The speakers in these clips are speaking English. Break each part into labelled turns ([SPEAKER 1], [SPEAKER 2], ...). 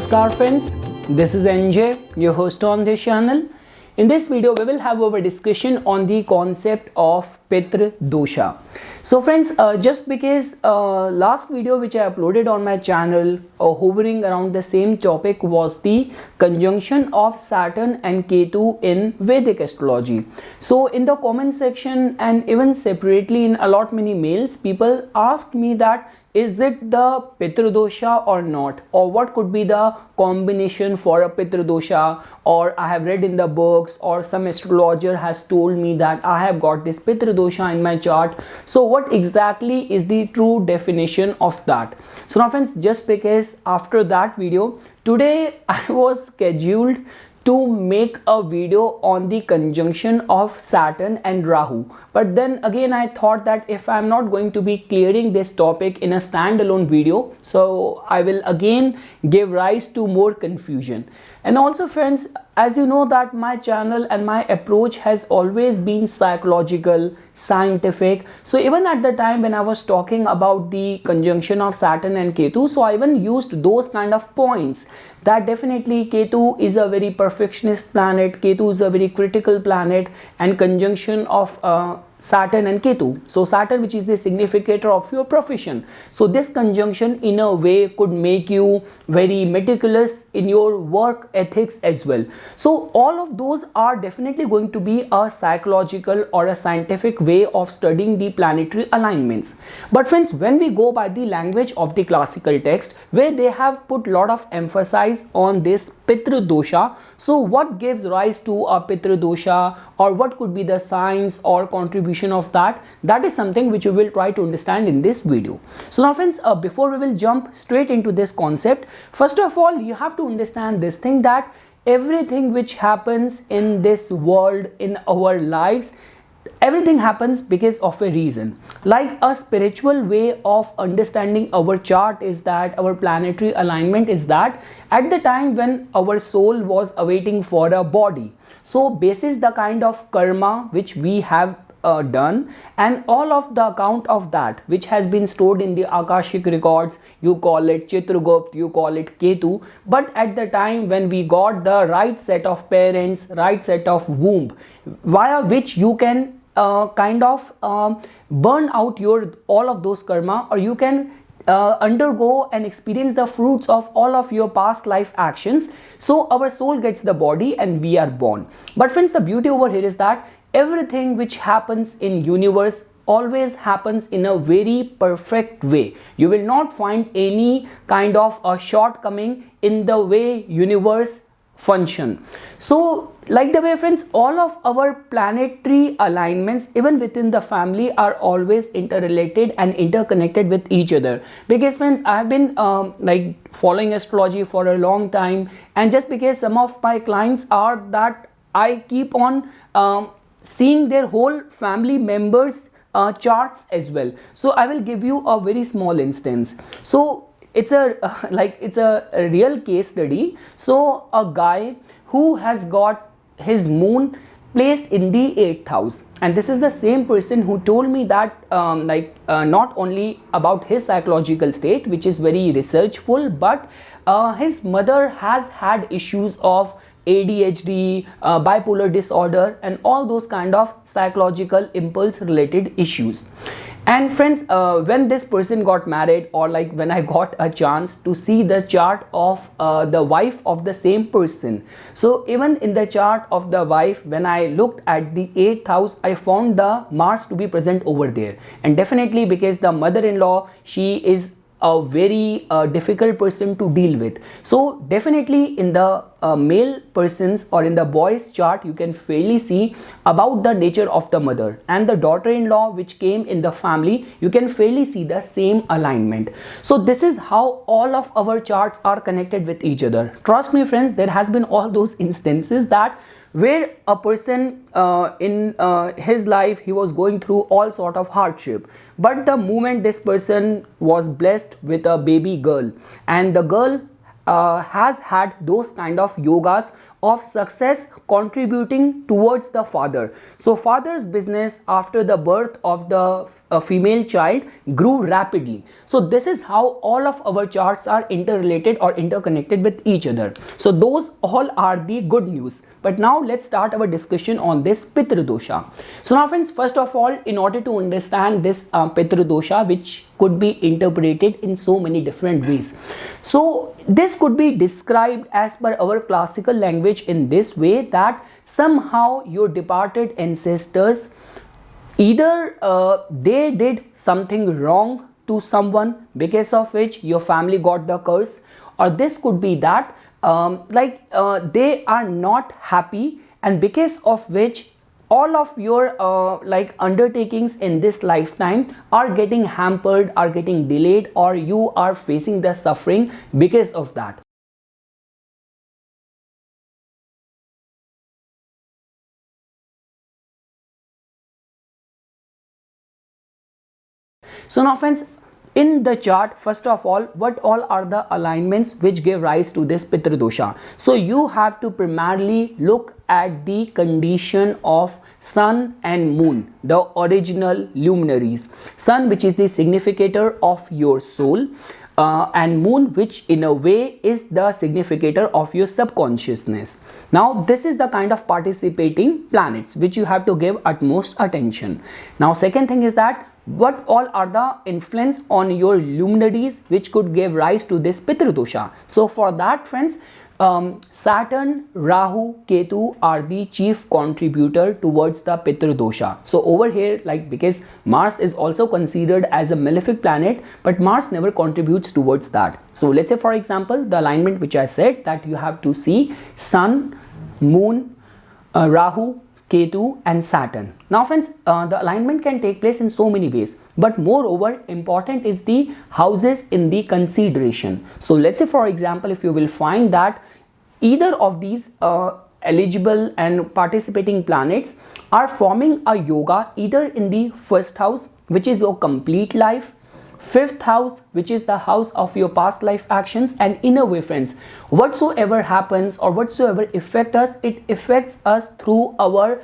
[SPEAKER 1] Namaskar friends, this is NJ, your host on this channel. In this video, we will have our discussion on the concept of Pitra Dosha. So friends, just because last video which I uploaded on my channel hovering around the same topic was the conjunction of Saturn and Ketu in Vedic astrology. So in the comment section and even separately in a lot many mails, people asked me that is it the Pitra Dosha or not, or what could be the combination for a Pitra Dosha, or I have read in the books or some astrologer has told me that I have got this Pitra Dosha in my chart. So what exactly is the true definition of that? So now friends, just because after that video, today I was scheduled to make a video on the conjunction of Saturn and Rahu. But then again, I thought that if I'm not going to be clearing this topic in a standalone video, so I will again give rise to more confusion. And also friends, as you know that my channel and my approach has always been psychological, scientific. So even at the time when I was talking about the conjunction of Saturn and Ketu, so I even used those kind of points that definitely Ketu is a very perfectionist planet, Ketu is a very critical planet, and conjunction of Saturn and Ketu. So Saturn, which is the significator of your profession. So this conjunction in a way could make you very meticulous in your work ethics as well. So all of those are definitely going to be a psychological or a scientific way of studying the planetary alignments. But friends, when we go by the language of the classical text, where they have put a lot of emphasis on this Pitra Dosha, so what gives rise to a Pitra Dosha, or what could be the signs or contribution of that is something which we will try to understand in this video. So now friends, before we will jump straight into this concept, first of all you have to understand this thing that everything which happens in this world, in our lives, everything happens because of a reason. Like a spiritual way of understanding our chart is that our planetary alignment is that at the time when our soul was awaiting for a body, so basis the kind of karma which we have done, and all of the account of that which has been stored in the Akashic records, you call it Chitragupt, you call it Ketu, but at the time when we got the right set of parents, right set of womb, via which you can burn out your all of those karma, or you can undergo and experience the fruits of all of your past life actions. So our soul gets the body and we are born. But friends, the beauty over here is that everything which happens in universe always happens in a very perfect way. You will not find any kind of a shortcoming in the way universe function. So like the way friends, all of our planetary alignments even within the family are always interrelated and interconnected with each other. Because friends, I have been following astrology for a long time, and just because some of my clients are that I keep on seeing their whole family members charts as well. So I will give you a very small instance. So it's a real case study. So a guy who has got his moon placed in the 8th house, and this is the same person who told me that not only about his psychological state, which is very researchful, but his mother has had issues of ADHD, bipolar disorder, and all those kind of psychological impulse related issues. And friends, when this person got married, or like when I got a chance to see the chart of the wife of the same person, so even in the chart of the wife, when I looked at the 8th house, I found the Mars to be present over there. And definitely because the mother-in-law, she is a very difficult person to deal with. So definitely in the male person's or in the boy's chart, you can fairly see about the nature of the mother, and the daughter-in-law which came in the family, you can fairly see the same alignment. So this is how all of our charts are connected with each other. Trust me friends, there has been all those instances that where a person in his life, he was going through all sort of hardship, but the moment this person was blessed with a baby girl, and the girl has had those kind of yogas of success contributing towards the father. So father's business after the birth of the female child grew rapidly. So this is how all of our charts are interrelated or interconnected with each other. So those all are the good news. But now let's start our discussion on this Pitra Dosha. So now friends, first of all, in order to understand this Pitra Dosha, which could be interpreted in so many different ways. So this could be described as per our classical language in this way, that somehow your departed ancestors, either they did something wrong to someone because of which your family got the curse, or this could be that they are not happy, and because of which all of your undertakings in this lifetime are getting hampered, are getting delayed, or you are facing the suffering because of that. So now friends, in the chart, first of all, what all are the alignments which give rise to this Pitra Dosha? So you have to primarily look at the condition of sun and moon, the original luminaries. Sun, which is the significator of your soul, and moon, which in a way is the significator of your subconsciousness. Now this is the kind of participating planets which you have to give utmost attention. Now second thing is that what all are the influence on your luminaries which could give rise to this Pitra Dosha. So for that friends, Saturn, Rahu, Ketu are the chief contributor towards the Pitra Dosha. So over here, because Mars is also considered as a malefic planet, but Mars never contributes towards that. So let's say for example, the alignment which I said, that you have to see Sun, Moon, Rahu, Ketu and Saturn. Now friends, the alignment can take place in so many ways, but moreover important is the houses in the consideration. So let's say for example, if you will find that either of these eligible and participating planets are forming a yoga either in the first house, which is your complete life, fifth house, which is the house of your past life actions, and in a way friends, whatsoever happens or whatsoever affects us, it affects us through our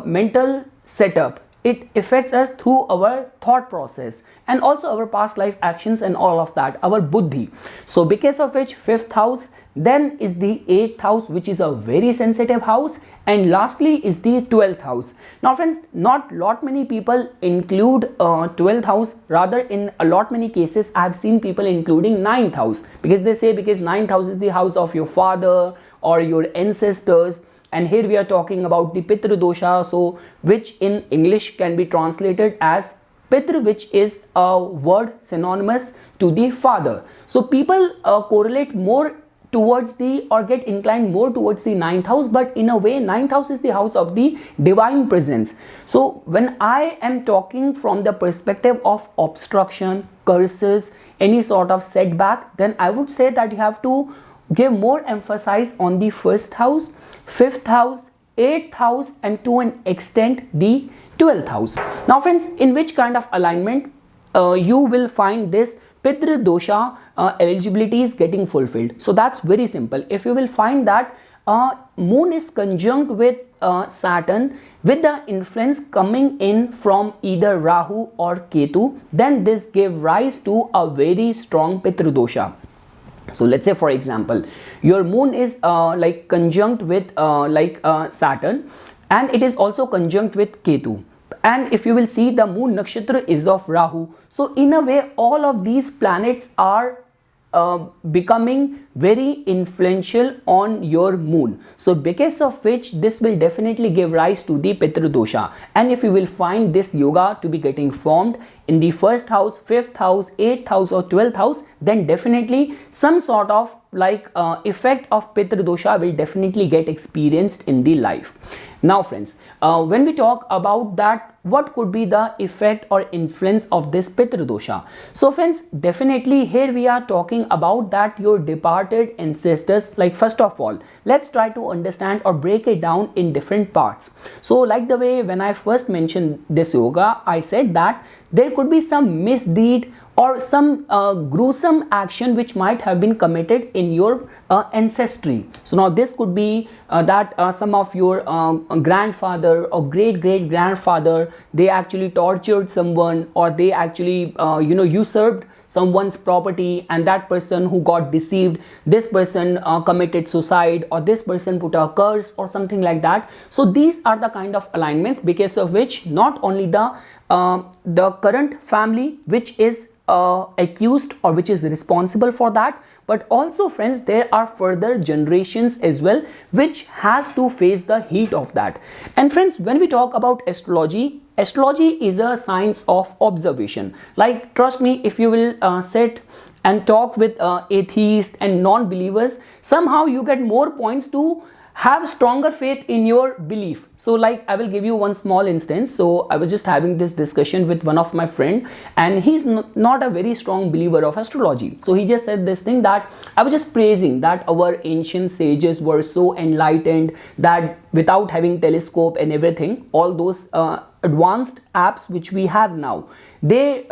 [SPEAKER 1] mental setup, it affects us through our thought process, and also our past life actions and all of that, our buddhi. So because of which fifth house, then is the 8th house, which is a very sensitive house, and lastly is the 12th house. Now friends, not lot many people include 12th house, rather in a lot many cases I have seen people including 9th house, because they say because 9th house is the house of your father or your ancestors, and here we are talking about the Pitra Dosha, so which in English can be translated as Pitra, which is a word synonymous to the father. So people correlate more towards the or get inclined more towards the 9th house, but in a way 9th house is the house of the divine presence. So when I am talking from the perspective of obstruction, curses, any sort of setback, then I would say that you have to give more emphasis on the first house, fifth house, 8th house, and to an extent the 12th house. Now friends, in which kind of alignment you will find this Pitra Dosha eligibility is getting fulfilled? So that's very simple. If you will find that moon is conjunct with Saturn with the influence coming in from either Rahu or Ketu, then this gave rise to a very strong Pitra Dosha. So let's say for example, your moon is conjunct with Saturn, and it is also conjunct with Ketu. And if you will see, the moon nakshatra is of Rahu. So in a way, all of these planets are becoming very influential on your moon. So because of which this will definitely give rise to the Pitra Dosha. And if you will find this yoga to be getting formed in the first house, fifth house, 8th house or 12th house, then definitely some sort of effect of Pitra Dosha will definitely get experienced in the life. Now friends, when we talk about that, what could be the effect or influence of this Pitra Dosha? So friends, definitely here we are talking about that your departed ancestors, first of all, let's try to understand or break it down in different parts. So like the way when I first mentioned this yoga, I said that there could be some misdeed or some gruesome action which might have been committed in your ancestry. So now this could be that some of your grandfather or great great grandfather, they actually tortured someone, or they actually usurped someone's property, and that person who got deceived, this person committed suicide, or this person put a curse or something like that. So these are the kind of alignments because of which not only the current family which is accused or which is responsible for that, but also friends, there are further generations as well which has to face the heat of that. And friends, when we talk about astrology, astrology is a science of observation. Like, trust me, if you will sit and talk with atheists and non-believers, somehow you get more points to have stronger faith in your belief. So like, I will give you one small instance. So I was just having this discussion with one of my friend, and he's not a very strong believer of astrology. So he just said this thing, that I was just praising that our ancient sages were so enlightened that without having telescope and everything, all those advanced apps which we have now, they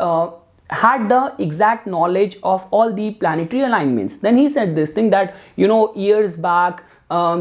[SPEAKER 1] had the exact knowledge of all the planetary alignments. Then he said this thing that, years back,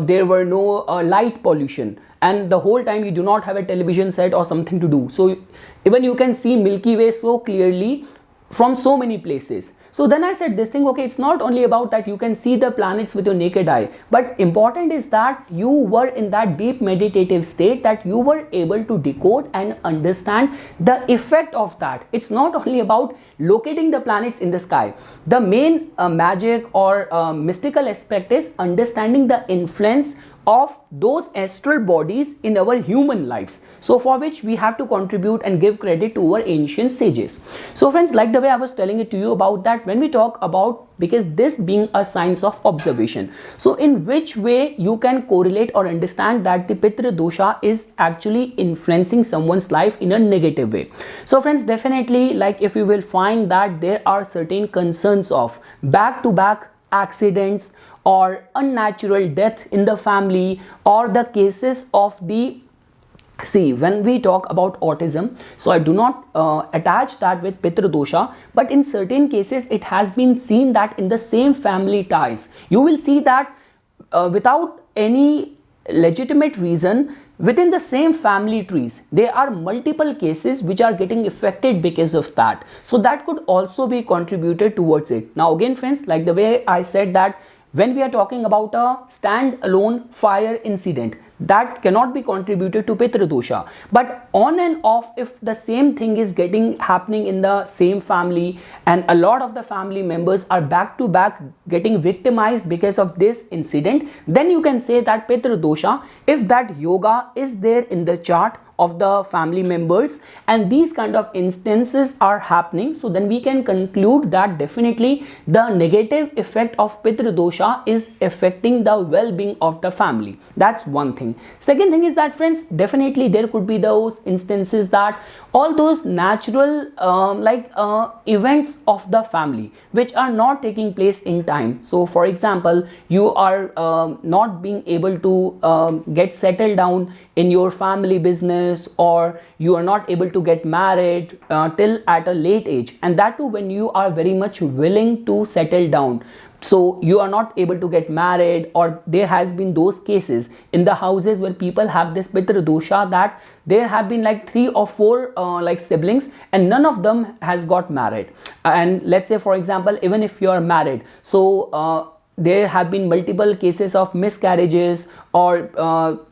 [SPEAKER 1] there were no light pollution, and the whole time you do not have a television set or something to do. So even you can see Milky Way so clearly from so many places. So then I said this thing, okay, it's not only about that you can see the planets with your naked eye, but important is that you were in that deep meditative state, that you were able to decode and understand the effect of that. It's not only about locating the planets in the sky. The main magic or mystical aspect is understanding the influence of those astral bodies in our human lives, so for which we have to contribute and give credit to our ancient sages. So friends, like the way I was telling it to you about that, when we talk about, because this being a science of observation, so in which way you can correlate or understand that the Pitra Dosha is actually influencing someone's life in a negative way. So friends, definitely, like if you will find that there are certain concerns of back-to-back accidents or unnatural death in the family, or the cases of the, see, when we talk about autism, so I do not attach that with Pitra Dosha, but in certain cases it has been seen that in the same family ties, you will see that without any legitimate reason, within the same family trees, there are multiple cases which are getting affected because of that. So that could also be contributed towards it. Now again friends, like the way I said that when we are talking about a stand-alone fire incident, that cannot be contributed to Pitra Dosha. But on and off, if the same thing is happening in the same family, and a lot of the family members are back to back getting victimized because of this incident, then you can say that Pitra Dosha, if that yoga is there in the chart of the family members and these kind of instances are happening, so then we can conclude that definitely the negative effect of Pitra Dosha is affecting the well-being of the family. That's one thing. Second thing is that friends, definitely there could be those instances that all those natural events of the family which are not taking place in time. So for example, you are not being able to get settled down in your family business, or you are not able to get married till at a late age, and that too when you are very much willing to settle down. So you are not able to get married, or there has been those cases in the houses where people have this Pitra Dosha, that there have been like 3 or 4 siblings and none of them has got married. And let's say for example, even if you are married, so there have been multiple cases of miscarriages, or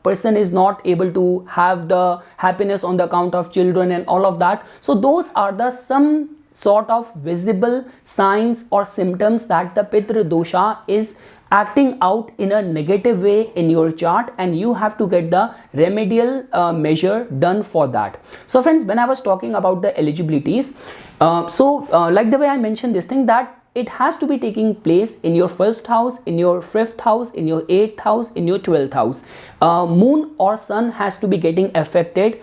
[SPEAKER 1] person is not able to have the happiness on the account of children and all of that. So those are the some sort of visible signs or symptoms that the Pitra Dosha is acting out in a negative way in your chart, and you have to get the remedial measure done for that. So friends, when I was talking about the eligibilities, like the way I mentioned this thing, that it has to be taking place in your 1st house, in your 5th house, in your 8th house, in your 12th house. Moon or sun has to be getting affected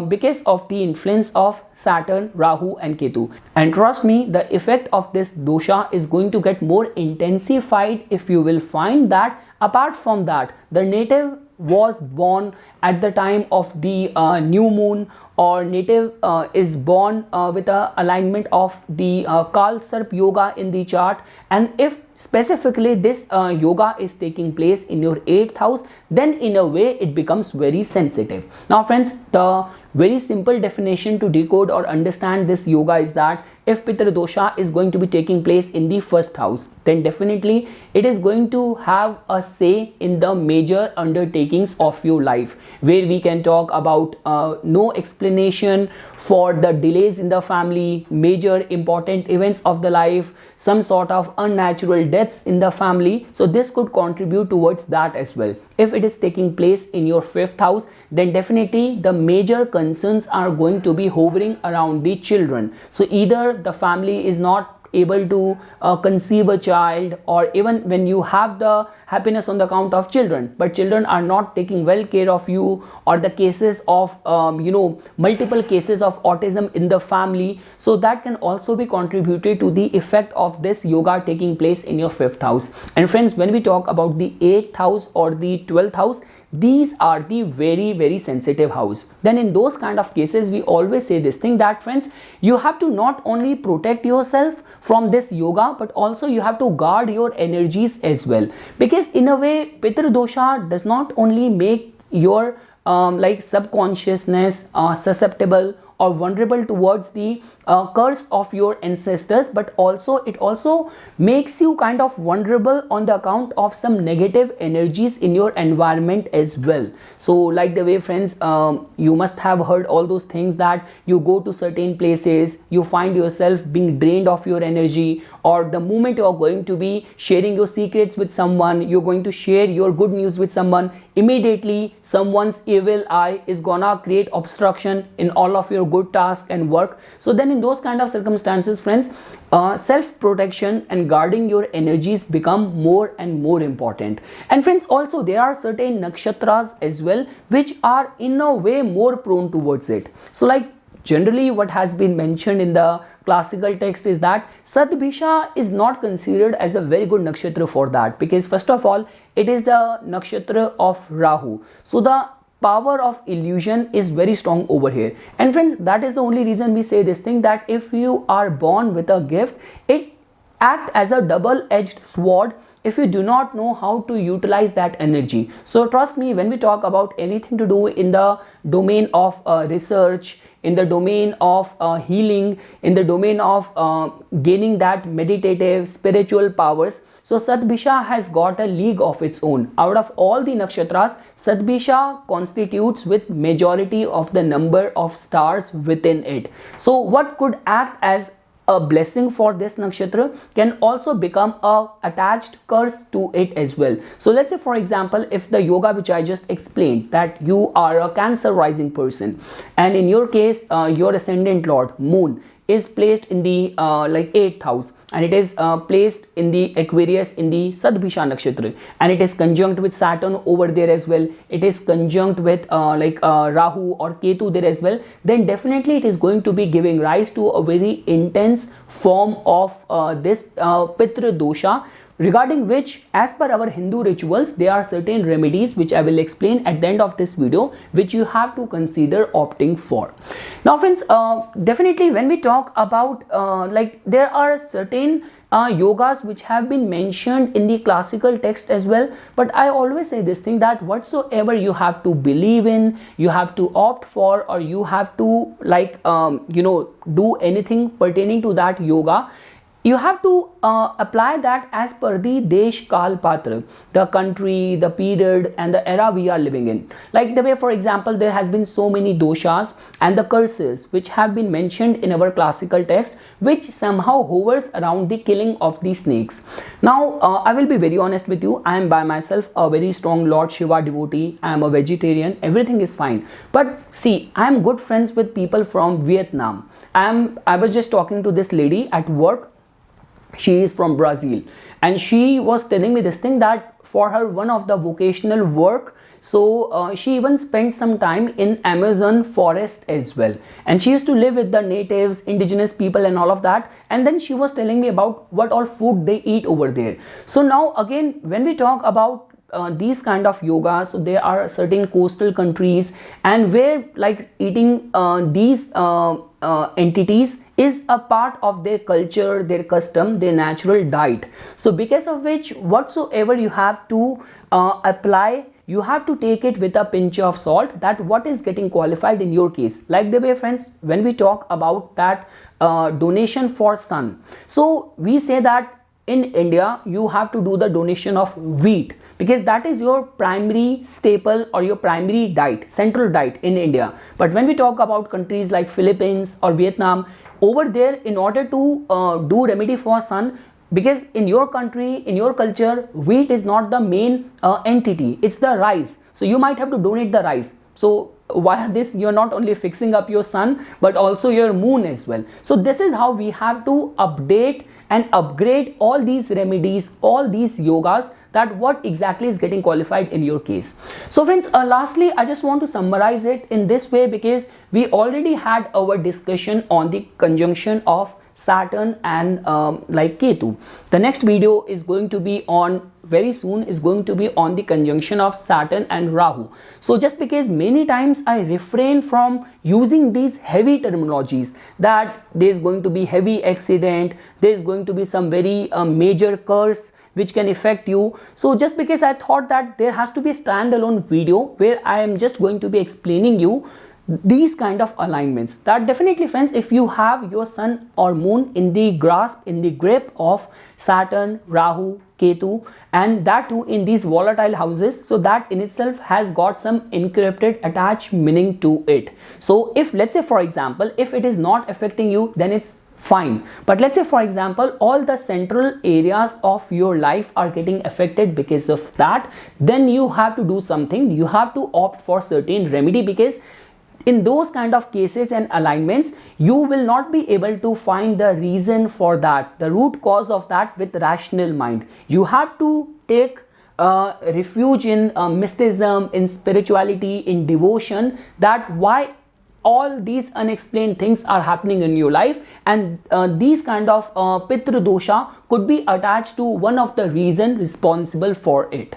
[SPEAKER 1] because of the influence of Saturn, Rahu and Ketu. And trust me, the effect of this dosha is going to get more intensified if you will find that apart from that, the native was born at the time of the new moon, or native is born with a alignment of the Kal Sarp yoga in the chart, and if specifically this yoga is taking place in your 8th house, then in a way it becomes very sensitive. Now friends, the very simple definition to decode or understand this yoga is that if Pitra Dosha is going to be taking place in the 1st house, then definitely it is going to have a say in the major undertakings of your life, where we can talk about no explanation for the delays in the family, major important events of the life, some sort of unnatural deaths in the family. So this could contribute towards that as well. If it is taking place in your 5th house, then definitely the major concerns are going to be hovering around the children. So either the family is not able to conceive a child, or even when you have the happiness on the account of children, but children are not taking well care of you, or the cases of multiple cases of autism in the family, so that can also be contributed to the effect of this yoga taking place in your 5th house. And friends, when we talk about the 8th house or the 12th house, these are the very sensitive house. Then in those kind of cases, we always say this thing that friends, you have to not only protect yourself from this yoga, but also you have to guard your energies as well, because in a way Pitra Dosha does not only make your like subconsciousness susceptible or vulnerable towards the curse of your ancestors, but also it also makes you kind of vulnerable on the account of some negative energies in your environment as well. So like the way friends, you must have heard all those things that you go to certain places, you find yourself being drained of your energy, or the moment you are going to be sharing your secrets with someone, you're going to share your good news with someone, immediately someone's evil eye is gonna create obstruction in all of your good tasks and work. So then in those kind of circumstances, friends, self-protection and guarding your energies become more and more important. And friends, also there are certain nakshatras as well which are in a way more prone towards it. So like generally what has been mentioned in the classical text is that Sadbhisha is not considered as a very good nakshatra for that, because first of all it is the nakshatra of Rahu. So the power of illusion is very strong over here. And friends, that is the only reason we say this thing, that if you are born with a gift, it acts as a double-edged sword if you do not know how to utilize that energy. So trust me, when we talk about anything to do in the domain of research, in the domain of healing, in the domain of gaining that meditative spiritual powers, so Sadbhisha has got a league of its own. Out of all the nakshatras, Sadbhisha constitutes with majority of the number of stars within it. So what could act as a blessing for this nakshatra can also become a attached curse to it as well. So let's say for example, if the yoga which I just explained, that you are a Cancer rising person, and in your case your ascendant lord moon is placed in the like 8th house, and it is placed in the Aquarius in the Sadbhisha nakshatra, and it is conjunct with Saturn over there as well, it is conjunct with Rahu or Ketu there as well, then definitely it is going to be giving rise to a very intense form of this Pitra Dosha, regarding which as per our Hindu rituals there are certain remedies which I will explain at the end of this video, which you have to consider opting for. Now friends, definitely when we talk about like there are certain yogas which have been mentioned in the classical text as well, but I always say this thing, that whatsoever you have to believe in, you have to opt for, or you have to like do anything pertaining to that yoga, you have to apply that as per the Desh Kal Patra, the country, the period and the era we are living in. Like the way for example there has been so many doshas and the curses which have been mentioned in our classical text, which somehow hovers around the killing of the snakes. Now I will be very honest with you, I am by myself a very strong Lord Shiva devotee, I am a vegetarian, everything is fine, but see, I am good friends with people from Vietnam. I was just talking to this lady at work. She is from Brazil, and she was telling me this thing, that for her one of the vocational work, so she even spent some time in Amazon forest as well, and she used to live with the natives, indigenous people and all of that, and then she was telling me about what all food they eat over there. So now again when we talk about these kind of yogas, so there are certain coastal countries and where like eating these entities is a part of their culture, their custom, their natural diet. So because of which whatsoever you have to apply, you have to take it with a pinch of salt, that what is getting qualified in your case. Like the way, friends, when we talk about that donation for sun, so we say that in India you have to do the donation of wheat because that is your primary staple or your primary diet, central diet in India. But when we talk about countries like Philippines or Vietnam, over there, in order to do remedy for sun, because in your country, in your culture, wheat is not the main entity, it's the rice. So you might have to donate the rice. So why this, you're not only fixing up your sun but also your moon as well. So this is how we have to update and upgrade all these remedies, all these yogas, that what exactly is getting qualified in your case. So friends, lastly, I just want to summarize it in this way, because we already had our discussion on the conjunction of Saturn and like Ketu. The next video is going to be on, very soon, is going to be on the conjunction of Saturn and Rahu. So just because many times I refrain from using these heavy terminologies, that there is going to be heavy accident, there is going to be some very major curse which can affect you. So just because I thought that there has to be a standalone video where I am just going to be explaining you these kind of alignments, that definitely, friends, if you have your sun or moon in the grasp, in the grip of Saturn, Rahu, Ketu, and that too in these volatile houses, so that in itself has got some encrypted attached meaning to it. So if, let's say for example, if it is not affecting you, then it's fine. But let's say for example, all the central areas of your life are getting affected because of that, then you have to do something. You have to opt for certain remedy, because in those kind of cases and alignments, you will not be able to find the reason for that, the root cause of that with rational mind. You have to take refuge in mysticism, in spirituality, in devotion, that why all these unexplained things are happening in your life, and these kind of Pitra Dosha could be attached to one of the reason responsible for it.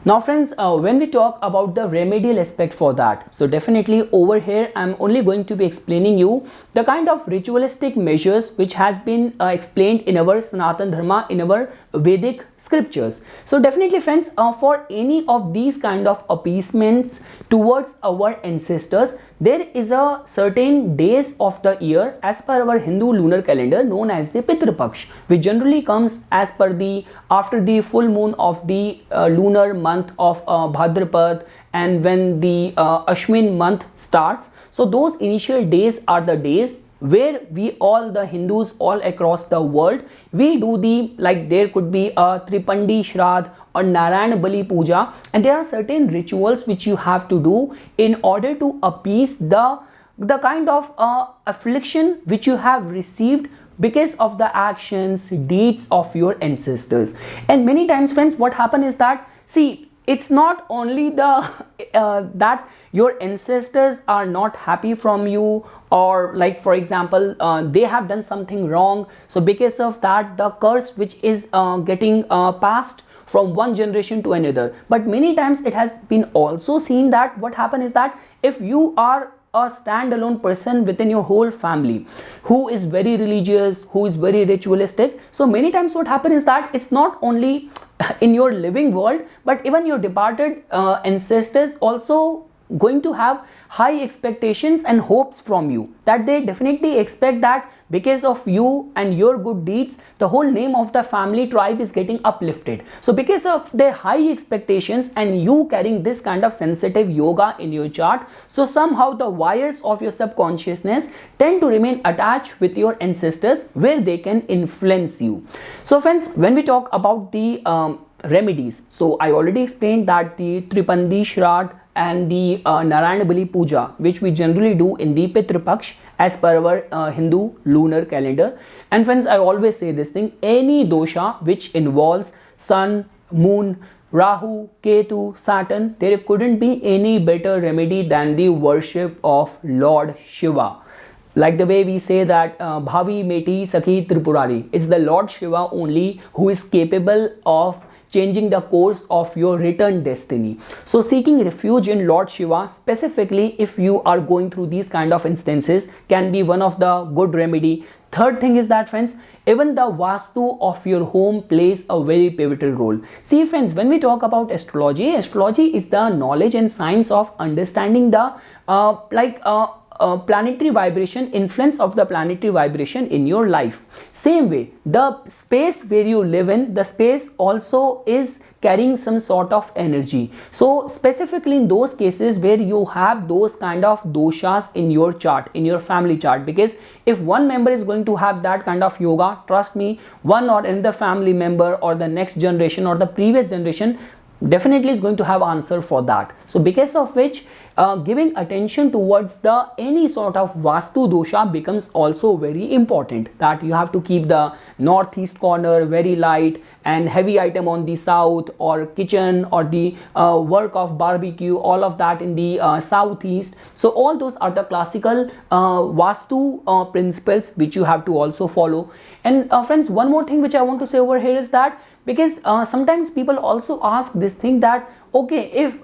[SPEAKER 1] Now friends, when we talk about the remedial aspect for that, so definitely over here I'm only going to be explaining you the kind of ritualistic measures which has been explained in our Sanatana Dharma, in our Vedic scriptures. So definitely friends, for any of these kind of appeasements towards our ancestors, there is a certain days of the year as per our Hindu lunar calendar known as the Pitra Paksh, which generally comes as per the after the full moon of the lunar month of Bhadrapad, and when the Ashwin month starts. So those initial days are the days where we all, the Hindus all across the world, we do the, like there could be a Tripandi Shraddh or Narayan Bali Puja, and there are certain rituals which you have to do in order to appease the kind of affliction which you have received because of the actions, deeds of your ancestors. And many times friends, what happens is that, see, it's not only the that your ancestors are not happy from you, or like for example they have done something wrong, so because of that the curse which is getting passed from one generation to another. But many times it has been also seen that what happens is that if you are a standalone person within your whole family who is very religious, who is very ritualistic, so many times what happens is that it's not only in your living world, but even your departed ancestors also going to have high expectations and hopes from you, that they definitely expect that because of you and your good deeds, the whole name of the family tribe is getting uplifted. So because of their high expectations and you carrying this kind of sensitive yoga in your chart, so somehow the wires of your subconsciousness tend to remain attached with your ancestors where they can influence you. So friends, when we talk about the remedies, so I already explained that the Tripandi Shraddh and the Narayan Bali Puja, which we generally do in the Pitra Paksh as per our Hindu lunar calendar. And friends, I always say this thing, any dosha which involves sun, moon, Rahu, Ketu, Saturn, there couldn't be any better remedy than the worship of Lord Shiva. Like the way we say that Bhavi Meti Sakhi Tripurari, it's the Lord Shiva only who is capable of changing the course of your return destiny. So seeking refuge in Lord Shiva, specifically if you are going through these kind of instances, can be one of the good remedy. Third thing is that, friends, even the Vastu of your home plays a very pivotal role. See, friends, when we talk about astrology, astrology is the knowledge and science of understanding the planetary vibration, influence of the planetary vibration in your life. Same way, the space where you live in, the space also is carrying some sort of energy. So specifically in those cases where you have those kind of doshas in your chart, in your family chart, because if one member is going to have that kind of yoga, trust me, one or another family member or the next generation or the previous generation definitely is going to have answer for that. So because of which giving attention towards the any sort of Vastu dosha becomes also very important, that you have to keep the northeast corner very light and heavy item on the south, or kitchen or the work of barbecue, all of that in the southeast. So all those are the classical Vastu principles which you have to also follow. And friends, one more thing which I want to say over here is that, because sometimes people also ask this thing that, okay, if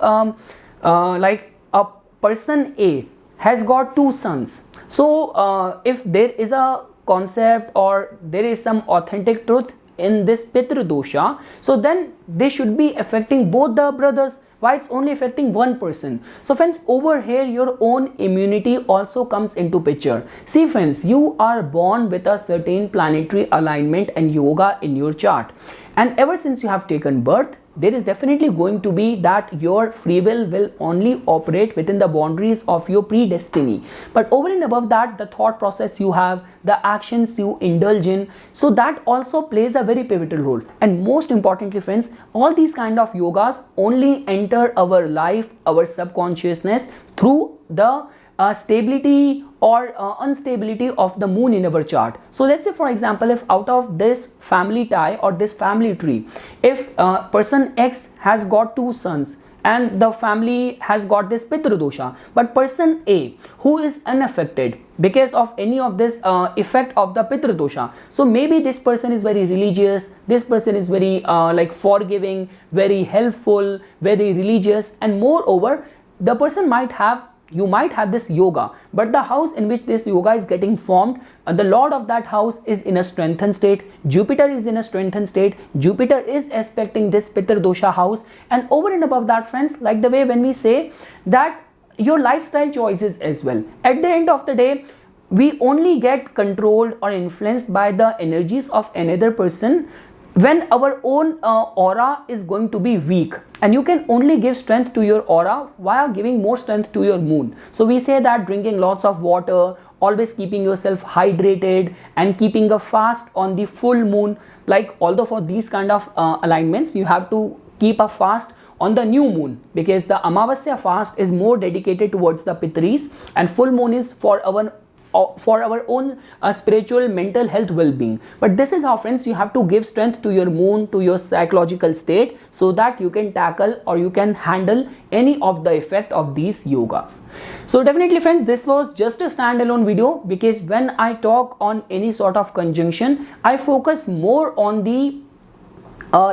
[SPEAKER 1] like a person A has got two sons, so if there is a concept or there is some authentic truth in this Pitra Dosha, so then they should be affecting both the brothers. Why it's only affecting one person? So friends, over here your own immunity also comes into picture. See friends, you are born with a certain planetary alignment and yoga in your chart, and ever since you have taken birth, there is definitely going to be that your free will only operate within the boundaries of your predestiny. But over and above that, the thought process you have, the actions you indulge in, so that also plays a very pivotal role. And most importantly, friends, all these kind of yogas only enter our life, our subconsciousness, through the stability or instability of the moon in our chart. So let's say, for example, if out of this family tie or this family tree, if person X has got two sons and the family has got this Pitra Dosha, but person A, who is unaffected because of any of this effect of the Pitra Dosha, so maybe this person is very religious, this person is very like forgiving, very helpful, very religious, and moreover the person might have, you might have this yoga, but the house in which this yoga is getting formed, the lord of that house is in a strengthened state, Jupiter is in a strengthened state, Jupiter is aspecting this Pitra Dosha house. And over and above that, friends, like the way when we say that your lifestyle choices as well, at the end of the day, we only get controlled or influenced by the energies of another person when our own aura is going to be weak. And you can only give strength to your aura via giving more strength to your moon. So we say that drinking lots of water, always keeping yourself hydrated, and keeping a fast on the full moon. Like, although for these kind of alignments you have to keep a fast on the new moon, because the Amavasya fast is more dedicated towards the Pitris, and full moon is for our own spiritual mental health well-being. But this is how, friends, you have to give strength to your moon, to your psychological state, so that you can tackle or you can handle any of the effect of these yogas. So definitely, friends, this was just a standalone video, because when I talk on any sort of conjunction, I focus more on the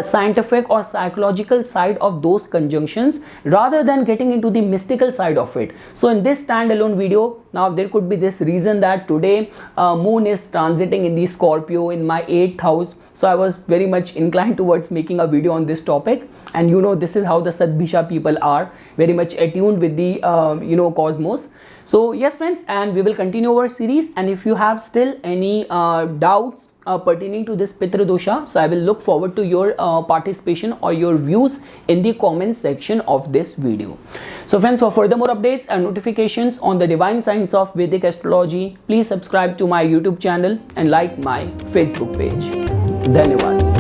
[SPEAKER 1] scientific or psychological side of those conjunctions rather than getting into the mystical side of it. So in this standalone video, now there could be this reason that today moon is transiting in the Scorpio in my 8th house, so I was very much inclined towards making a video on this topic. And you know, this is how the Sadbhisha people are, very much attuned with the cosmos. So yes, friends, and we will continue our series, and if you have still any doubts pertaining to this Pitra Dosha, so I will look forward to your participation or your views in the comment section of this video. So friends, for further more updates and notifications on the divine science of Vedic astrology, please subscribe to my YouTube channel and like my Facebook page. Dhanyavad.